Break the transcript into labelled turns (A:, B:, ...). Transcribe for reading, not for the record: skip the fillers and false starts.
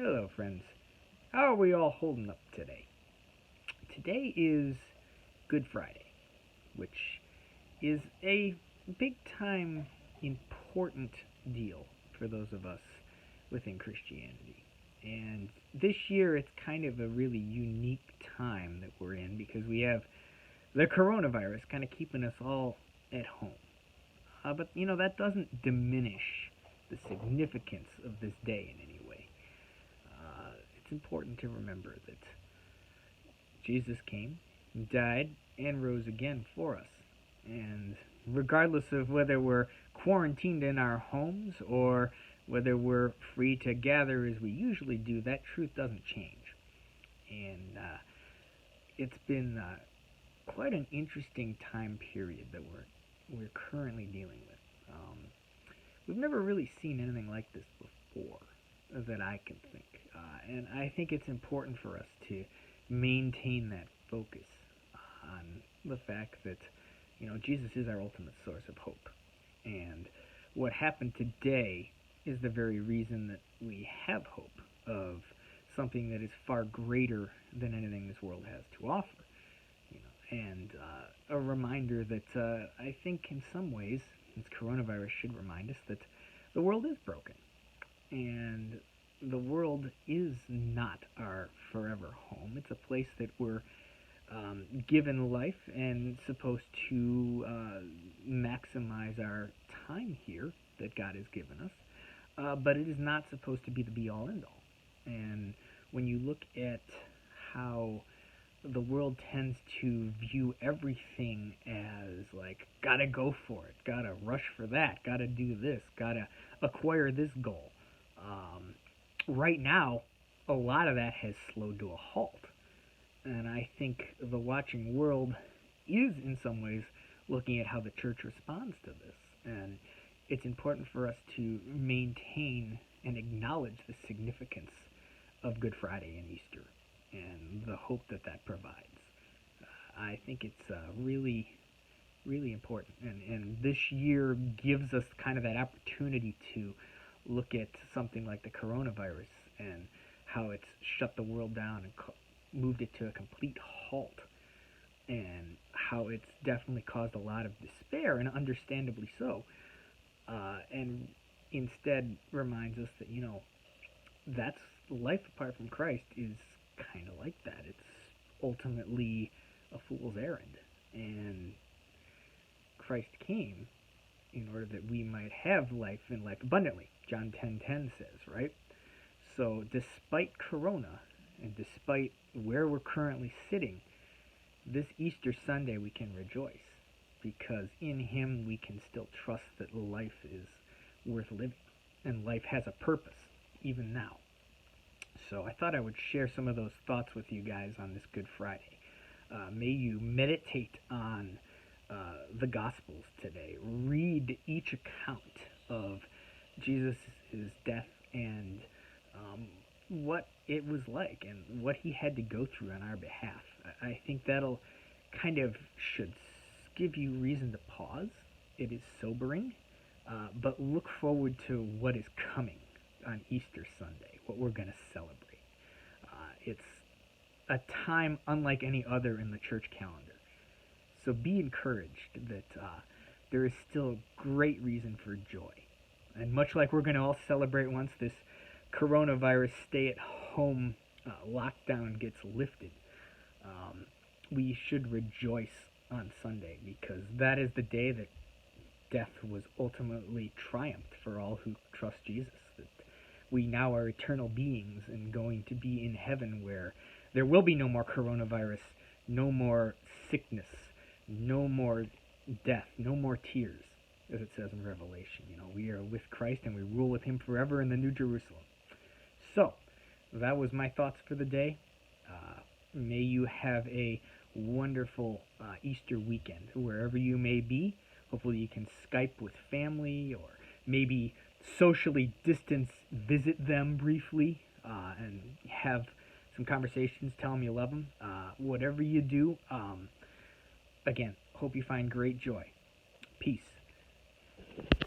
A: Hello, friends. How are we all holding up today? Today is Good Friday, which is a big time important deal for those of us within Christianity. And this year it's kind of a really unique time that we're in because we have the coronavirus kind of keeping us all at home. But that doesn't diminish the significance of this day in any way. It's important to remember that Jesus came, died, and rose again for us. And regardless of whether we're quarantined in our homes or whether we're free to gather as we usually do, that truth doesn't change. And it's been quite an interesting time period that we're currently dealing with. We've never really seen anything like this before that I can think, and I think it's important for us to maintain that focus on the fact that Jesus is our ultimate source of hope, and what happened today is the very reason that we have hope of something that is far greater than anything this world has to offer. And a reminder that I think in some ways, this coronavirus should remind us that the world is broken, and the world is not our forever home. It's a place that we're given life and supposed to maximize our time here that God has given us, but it is not supposed to be the be-all, end-all. And when you look at how the world tends to view everything as like, gotta go for it, gotta rush for that, gotta do this, gotta acquire this goal. Right now, a lot of that has slowed to a halt. And I think the watching world is, in some ways, looking at how the church responds to this. And it's important for us to maintain and acknowledge the significance of Good Friday and Easter and the hope that that provides. I think it's really, really important. And this year gives us kind of that opportunity to look at something like the coronavirus and how it's shut the world down and moved it to a complete halt, and how it's definitely caused a lot of despair, and understandably so. And instead reminds us that, that's life apart from Christ is kind of like that. It's ultimately a fool's errand. And Christ came in order that we might have life and life abundantly. John 10:10 says, right? So despite Corona and despite where we're currently sitting, this Easter Sunday we can rejoice because in Him we can still trust that life is worth living and life has a purpose even now. So I thought I would share some of those thoughts with you guys on this Good Friday. May you meditate on the Gospels today. Read each account of Jesus' death and what it was like and what He had to go through on our behalf. I think that'll kind of should give you reason to pause. It is sobering, but look forward to what is coming on Easter Sunday, what we're going to celebrate. It's a time unlike any other in the church calendar. So be encouraged that there is still great reason for joy. And much like we're going to all celebrate once this coronavirus stay-at-home lockdown gets lifted, we should rejoice on Sunday because that is the day that death was ultimately triumphed for all who trust Jesus. That we now are eternal beings and going to be in heaven where there will be no more coronavirus, no more sickness, no more death, no more tears, as it says in Revelation. We are with Christ and we rule with Him forever in the New Jerusalem. So, that was my thoughts for the day. May you have a wonderful Easter weekend, wherever you may be. Hopefully you can Skype with family or maybe socially distance visit them briefly and have some conversations, tell them you love them. Whatever you do, again, hope you find great joy. Peace.